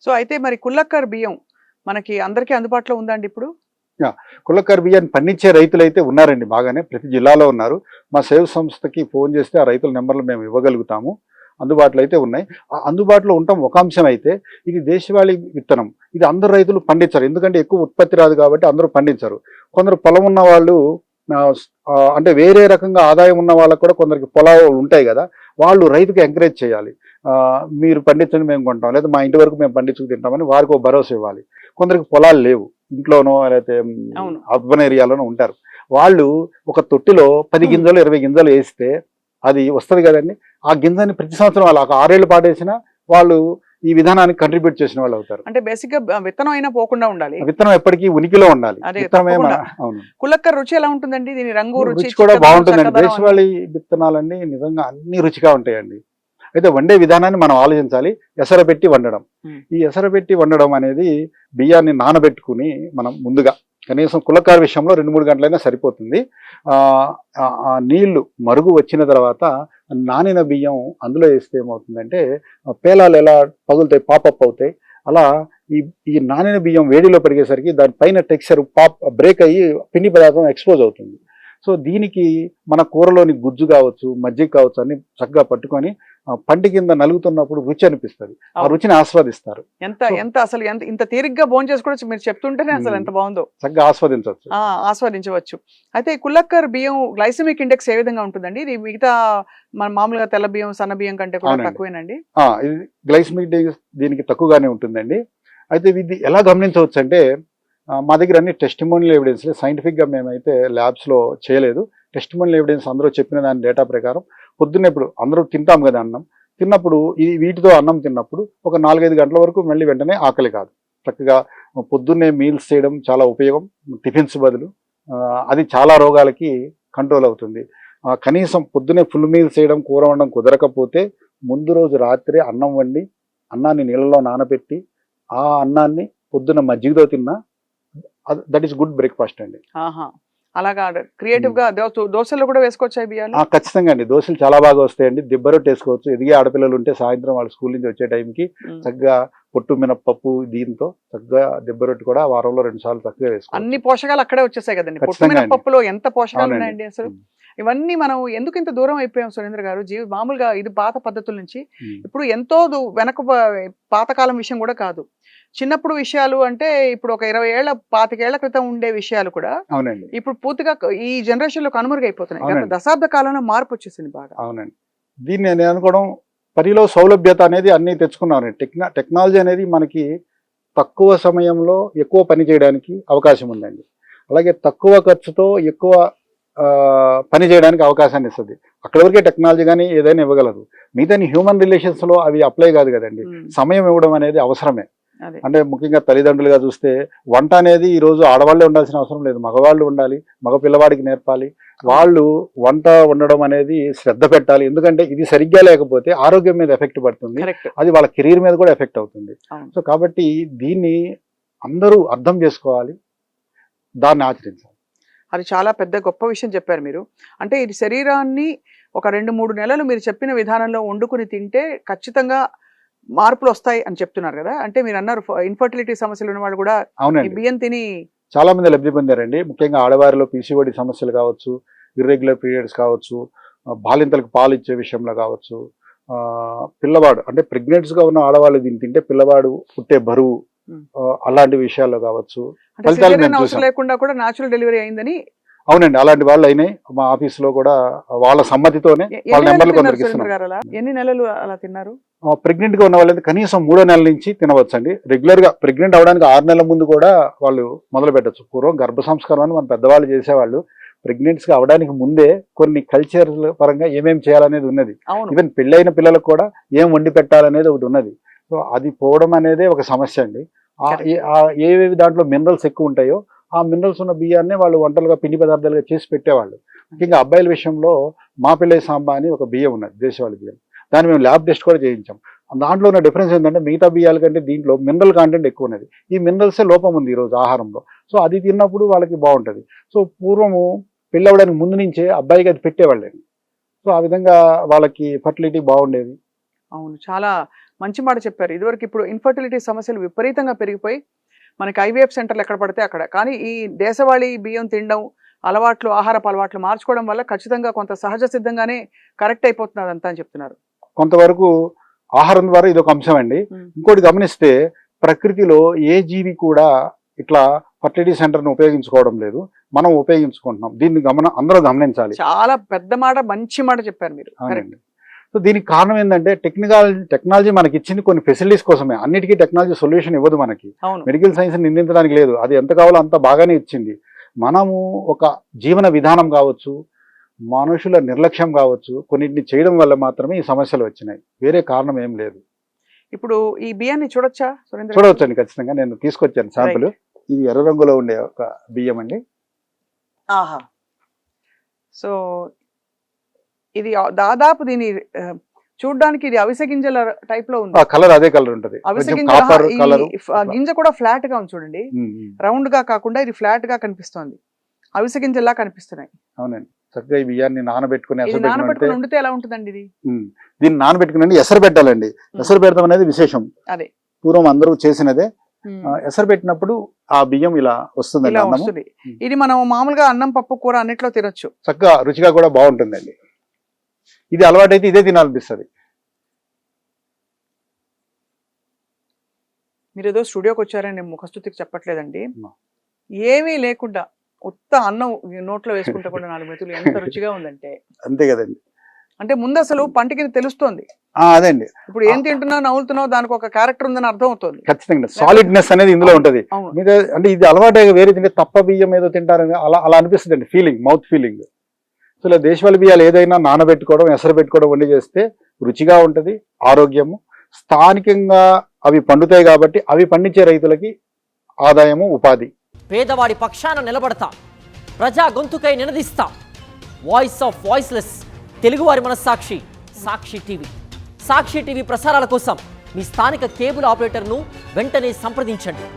So అయితే మరి కుల్లక్కర్ బియ్యం మనకి అందరికీ అందుబాటులో ఉందండి ఇప్పుడు? కుల్లక్కర్ బియ్యాన్ని పండించే రైతులైతే ఉన్నారండి, బాగానే ప్రతి జిల్లాలో ఉన్నారు. మా సేవ్ సంస్థకి ఫోన్ చేస్తే ఆ రైతుల నెంబర్లు మేము ఇవ్వగలుగుతాము. అందుబాటులో అయితే ఉన్నాయి. అందుబాటులో ఉండటం ఒక అంశం అయితే, ఇది దేశవాళీ విత్తనం. ఇది అందరు రైతులు పండించరు, ఎందుకంటే ఎక్కువ ఉత్పత్తి రాదు కాబట్టి అందరూ పండించరు. కొందరు పొలం ఉన్న వాళ్ళు అంటే వేరే రకంగా ఆదాయం ఉన్న వాళ్ళకు కూడా కొందరికి పొలాలు ఉంటాయి కదా, వాళ్ళు రైతుకి ఎంకరేజ్ చేయాలి. మీరు పండించండి, మేము కొంటాం, లేదా మా ఇంటి వరకు మేము పండించుకు తింటామని వారికి ఒక భరోసా ఇవ్వాలి. కొందరికి పొలాలు లేవు, ఇంట్లోనో లేకపోతే అర్బన్ ఏరియాలోనో ఉంటారు. వాళ్ళు ఒక తొట్టిలో 10 గింజలు 20 గింజలు వేస్తే అది వస్తుంది కదండి. ఆ గింజని ప్రతి సంవత్సరం వాళ్ళు 6 ఏళ్ళు పాటేసినా వాళ్ళు ఈ విధానానికి కంట్రిబ్యూట్ చేసిన వాళ్ళు అవుతారు. అంటే బేసిక్ గా విత్తనం అయినా పోకుండా ఉండాలి, విత్తనం ఎప్పటికీ ఉనికిలో ఉండాలి. విత్తనమే అవును. కుల్లక్కర్ రుచి ఎలా ఉంటుందండి? దీని రంగు రుచి కూడా బాగుంటుందండి. దేశవాళీ విత్తనాలన్నీ నిజంగా అన్ని రుచిగా ఉంటాయండి. అయితే వండే విధానాన్ని మనం ఆలోచించాలి. ఎసర పెట్టి వండడం, ఈ ఎసర పెట్టి వండడం అనేది బియ్యాన్ని నానబెట్టుకుని మనం ముందుగా కనీసం కుల్లక్కర్ విషయంలో 2-3 గంటలైనా సరిపోతుంది. నీళ్లు మరుగు వచ్చిన తర్వాత నానిన బియ్యం అందులో వేస్తే ఏమవుతుందంటే పేలాలు ఎలా పగులుతాయి, పాపప్ అవుతాయి. అలా ఈ నానిన బియ్యం వేడిలో పెరిగేసరికి దానిపైన టెక్స్చర్ బ్రేక్ అయ్యి పిండి పదార్థం ఎక్స్పోజ్ అవుతుంది. సో దీనికి మన కూరలోని గుజ్జు కావచ్చు, మజ్జిగ కావచ్చు అన్ని చక్కగా పట్టుకొని పంటి కింద నలుగుతున్నప్పుడు రుచి అనిపిస్తుంది, ఆ రుచిని ఆస్వాదిస్తారు. అసలు ఇంత తీరిగ్గా భోజనం చేసుకోవచ్చు మీరు చెప్తుంటేనే అసలు ఎంత బాగుందో, చక్కగా ఆస్వాదించవచ్చు. అయితే కుల్లక్కర్ బియ్యం గ్లైసెమిక్ ఇండెక్స్ ఏ విధంగా ఉంటుందండి? ఇది మిగతా మన మామూలుగా తెల్ల బియ్యం, సన్న బియ్యం కంటే కూడా తక్కువేనండి? ఇది గ్లైసెమిక్ ఇండెక్స్ దీనికి తక్కువగానే ఉంటుందండి. అయితే ఇది ఎలా గమనించవచ్చు అంటే, మా దగ్గర అన్ని టెస్టిమోనియల్ ఎవిడెన్స్, సైంటిఫిక్గా మేమైతే ల్యాబ్స్లో చేయలేదు. టెస్టిమోనియల్ ఎవిడెన్స్ అందరూ చెప్పిన దాని డేటా ప్రకారం పొద్దున్న ఇప్పుడు అందరూ తింటాం కదా అన్నం, తిన్నప్పుడు వీటితో అన్నం తిన్నప్పుడు ఒక 4-5 గంటల వరకు మళ్ళీ వెంటనే ఆకలి కాదు. చక్కగా పొద్దున్నే మీల్స్ చేయడం చాలా ఉపయోగం, టిఫిన్స్ బదులు. అది చాలా రోగాలకి కంట్రోల్ అవుతుంది. కనీసం పొద్దున్నే ఫుల్ మీల్స్ చేయడం, కూర వండడం కుదరకపోతే ముందు రోజు రాత్రి అన్నం వండి అన్నాన్ని నీళ్ళలో నానబెట్టి ఆ అన్నాన్ని పొద్దున్న మజ్జిగతో తిన్నా దట్ ఈస్ గుడ్ బ్రేక్ఫాస్ట్ అండి. అలాగా క్రియేటివ్ గా దోశలు కూడా వేసుకోవచ్చు బియ్యాలు? ఖచ్చితంగా అండి, దోశలు చాలా బాగా వస్తాయండి. దిబ్బరొట్టు వేసుకోవచ్చు. ఎదిగే ఆడపిల్లలు ఉంటే సాయంత్రం వాళ్ళ స్కూల్ నుంచి వచ్చే టైంకి చక్కగా పొట్టు మినపప్పు దీంతో చక్కగా దిబ్బరొట్టు కూడా వారంలో 2 సార్లు చక్కగా వేసుకోవచ్చు. అన్ని పోషకాలు అక్కడే వచ్చేసాయి కదండి. పొట్టు మినపప్పులో ఎంత పోషకాలు ఉన్నాయండి అసలు. ఇవన్నీ మనం ఎందుకు ఇంత దూరం అయిపోయాం సురేంద్ర గారు? మామూలుగా ఇది పాత పద్ధతుల నుంచి ఇప్పుడు ఎంతో వెనక, పాతకాలం విషయం కూడా కాదు, చిన్నప్పుడు విషయాలు అంటే ఇప్పుడు ఒక 20 ఏళ్ల 25 ఏళ్ల క్రితం ఉండే విషయాలు కూడా ఇప్పుడు పూర్తిగా ఈ జనరేషన్ లో కనుమరుగైపోతున్నాయి. దశాబ్ద కాలంలో మార్పు వచ్చేసింది బాగా. అవునండి, దీన్ని నేను అనుకోవడం పనిలో సౌలభ్యత అనేది అన్ని తెచ్చుకున్నాను. టెక్నాలజీ అనేది మనకి తక్కువ సమయంలో ఎక్కువ పని చేయడానికి అవకాశం ఉందండి. అలాగే తక్కువ ఖర్చుతో ఎక్కువ పని చేయడానికి అవకాశాన్ని ఇస్తుంది. అక్కడ వరకే టెక్నాలజీ కానీ ఏదైనా ఇవ్వగలదు. మిగతా హ్యూమన్ రిలేషన్స్ లో అవి అప్లై కాదు కదండి. సమయం ఇవ్వడం అనేది అవసరమే. అంటే ముఖ్యంగా తల్లిదండ్రులుగా చూస్తే వంట అనేది ఈ రోజు ఆడవాళ్ళే ఉండాల్సిన అవసరం లేదు, మగవాళ్ళు ఉండాలి. మగ పిల్లవాడికి నేర్పాలి. వాళ్ళు వంట వండడం అనేది శ్రద్ధ పెట్టాలి. ఎందుకంటే ఇది సరిగ్గా లేకపోతే ఆరోగ్యం మీద ఎఫెక్ట్ పడుతుంది, అది వాళ్ళ కెరీర్ మీద కూడా ఎఫెక్ట్ అవుతుంది. సో కాబట్టి దీన్ని అందరూ అర్థం చేసుకోవాలి, దాన్ని ఆచరించాలి. అది చాలా పెద్ద గొప్ప విషయం చెప్పారు మీరు. అంటే ఇది శరీరాన్ని ఒక 2-3 నెలలు మీరు చెప్పిన విధానంలో వండుకుని తింటే ఖచ్చితంగా మార్పులు వస్తాయి అని చెప్తున్నారు కదా. అంటే మీరు అన్నారు ఇన్ఫర్టిలిటీ సమస్యలు ఉన్న వాళ్ళు కూడా బియ్యం తిని చాలా మంది లబ్ధి పొందారండి. ముఖ్యంగా ఆడవారిలో పీసీఓడి సమస్యలు కావచ్చు, ఇర్రెగ్యులర్ పీరియడ్స్ కావచ్చు, బాలింతలకు పాలు ఇచ్చే విషయంలో కావచ్చు, పిల్లవాడు అంటే ప్రెగ్నెంట్స్ గా ఉన్న ఆడవాళ్ళు దీన్ని తింటే పిల్లవాడు పుట్టే బరువు, అలాంటి విషయాల్లో కావచ్చు అవసరం లేకుండా కూడా న్యాచురల్ డెలివరీ అయిందని. అవునండి, అలాంటి వాళ్ళు అయినాయి. మా ఆఫీస్ లో కూడా వాళ్ళ సమ్మతితోనే వాళ్ళ నెంబర్లు కొందరికి ఇస్తున్నారు. ఎన్ని నెలలు అలా తిన్నారు? ప్రెగ్నెంట్ గా ఉన్న వాళ్ళైతే కనీసం 3వ నెల నుంచి తినవచ్చండి. రెగ్యులర్ గా ప్రెగ్నెంట్ అవడానికి 6 నెలల ముందు కూడా వాళ్ళు మొదలు పెట్టచ్చు. పూర్వం గర్భ సంస్కారం అని మన పెద్దవాళ్ళు చేసేవాళ్ళు. ప్రెగ్నెంట్స్ గా అవడానికి ముందే కొన్ని కల్చర్ పరంగా ఏమేమి చేయాలనేది ఉన్నది. ఈవెన్ పెళ్ళైన పిల్లలకు కూడా ఏం వండి పెట్టాలనేది ఒకటి ఉన్నది. సో అది పోవడం అనేది ఒక సమస్య అండి. ఏవేవి దాంట్లో మినరల్స్ ఎక్కువ ఉంటాయో ఆ మినరల్స్ ఉన్న బియ్యాన్ని వాళ్ళు వంటలుగా పిండి పదార్థాలుగా చేసి పెట్టేవాళ్ళు. ముఖ్యంగా అబ్బాయిల విషయంలో మా పిల్లై సాంబా అని ఒక బియ్యం ఉన్నది, దేశవాళీ బియ్యం. దాన్ని మేము ల్యాబ్ టెస్ట్ కూడా చేయించాం. దాంట్లో ఉన్న డిఫరెన్స్ ఏంటంటే మిగతా బియ్యాల కంటే దీంట్లో మినరల్ కాంటెంట్ ఎక్కువ ఉన్నది. ఈ మినరల్సే లోపం ఉంది ఈరోజు ఆహారంలో. సో అది తిన్నప్పుడు వాళ్ళకి బాగుంటుంది. సో పూర్వము పెళ్ళి అవ్వడానికి ముందు నుంచే అబ్బాయికి అది పెట్టేవాళ్ళండి. సో ఆ విధంగా వాళ్ళకి ఫర్టిలిటీ బాగుండేది. అవును, చాలా మంచి మాట చెప్పారు. ఇదివరకు ఇప్పుడు ఇన్ఫర్టిలిటీ సమస్యలు విపరీతంగా పెరిగిపోయి మనకి ఐవీఎఫ్ సెంటర్లు ఎక్కడ పడితే అక్కడ. కానీ ఈ దేశవాళీ బియ్యం తినడం, అలవాట్లు, ఆహారపు అలవాట్లు మార్చుకోవడం వల్ల ఖచ్చితంగా కొంత సహజ సిద్ధంగానే కరెక్ట్ అయిపోతున్నది అంతా అని చెప్తున్నారు. కొంతవరకు ఆహారం ద్వారా ఇదొక అంశం అండి. ఇంకోటి గమనిస్తే ప్రకృతిలో ఏ జీవి కూడా ఇట్లా ఫర్టిలిటీ సెంటర్ను ఉపయోగించుకోవడం లేదు, మనం ఉపయోగించుకుంటున్నాం. దీన్ని అందరూ గమనించాలి. చాలా పెద్ద మాట, మంచి మాట చెప్పారు మీరు. అవునండి. సో దీనికి కారణం ఏంటంటే టెక్నాలజీ మనకి ఇచ్చింది కొన్ని ఫెసిలిటీస్ కోసమే. అన్నిటికీ టెక్నాలజీ సొల్యూషన్ ఇవ్వదు మనకి. మెడికల్ సైన్స్ నిందించడానికి లేదు, అది ఎంత కావాలో అంత బాగానే ఇచ్చింది. మనము ఒక జీవన విధానం కావచ్చు, మనుషుల నిర్లక్ష్యం కావచ్చు, కొన్నింటిని చేయడం వల్ల మాత్రమే ఈ సమస్యలు వచ్చినాయి, వేరే కారణం ఏం లేదు. ఇప్పుడు ఈ బియ్యాన్ని చూడొచ్చా? చూడవచ్చండి, ఖచ్చితంగా. నేను తీసుకొచ్చాను శాంపుల్. ఇది ఎర్ర రంగులో ఉండే ఒక బియ్యం అండి. ఆహా. సో ఇది దాదాపు దీని చూడడానికి ఇది అవిసె గింజల టైప్ లో ఉంది. కలర్ అదే కలర్ ఉంటది. అవిసె గింజ కూడా ఫ్లాట్ గా ఉంది చూడండి, రౌండ్ గా కాకుండా ఇది ఫ్లాట్ గా కనిపిస్తోంది, అవిసె గింజల్లా కనిపిస్తున్నాయి. అవునండి. చక్కగా ఈ బియ్యాన్ని నానబెట్టుకుని వండితే ఎలా ఉంటుందండి ఇది? దీన్ని నానబెట్టుకుని ఎసరు పెట్టాలండి. ఎసరు పెడతాం అనేది విశేషం. అదే పూర్వం అందరూ చేసినదే. ఎసరు పెట్టినప్పుడు ఆ బియ్యం ఇలా వస్తుంది. ఇది మనం మామూలుగా అన్నం, పప్పు, కూర అన్నిట్లో తినొచ్చు. చక్కగా రుచిగా కూడా బాగుంటుందండి. ఇది అలవాటైతే ఇదే తినాలనిపిస్తుంది. మీరు ఏదో స్టూడియోకి వచ్చారని నేను ముఖస్తుతికి చెప్పట్లేదండి. ఏమీ లేకుండా ఉత్త అన్నం నోట్లో వేసుకుంటే కూడా 4 మెతులు ఎంత రుచిగా ఉందంటే. అంతే కదండి. అంటే ముందు అసలు పంటకి తెలుస్తోంది. అదండి. ఇప్పుడు ఏం తింటున్నావు, నవ్వులుతున్నావు, దానికి ఒక క్యారెక్టర్ ఉందని అర్థం అవుతుంది. ఖచ్చితంగా సాలిడ్నెస్ అనేది ఇందులో ఉంటది. అంటే ఇది అలవాటు వేరే తింటే తప్ప బియ్యం ఏదో తింటారని అలా అనిపిస్తుంది అండి, ఫీలింగ్, మౌత్ ఫీలింగ్. సో ఇలా దేశవాళీ బియ్యాలు ఏదైనా నానబెట్టుకోవడం, ఎసరు పెట్టుకోవడం, వండి చేస్తే రుచిగా ఉంటది, ఆరోగ్యము. స్థానికంగా అవి పండుతాయి కాబట్టి అవి పండించే రైతులకి ఆదాయము, ఉపాధి. పేదవాడి పక్షాన నిలబడతా, ప్రజా గొంతుకై నినదిస్తా. వాయిస్ ఆఫ్ వాయిస్లెస్, తెలుగువారి మనస్సాక్షి, సాక్షి టీవీ. సాక్షి టీవీ ప్రసారాల కోసం మీ స్థానిక కేబుల్ ఆపరేటర్ను వెంటనే సంప్రదించండి.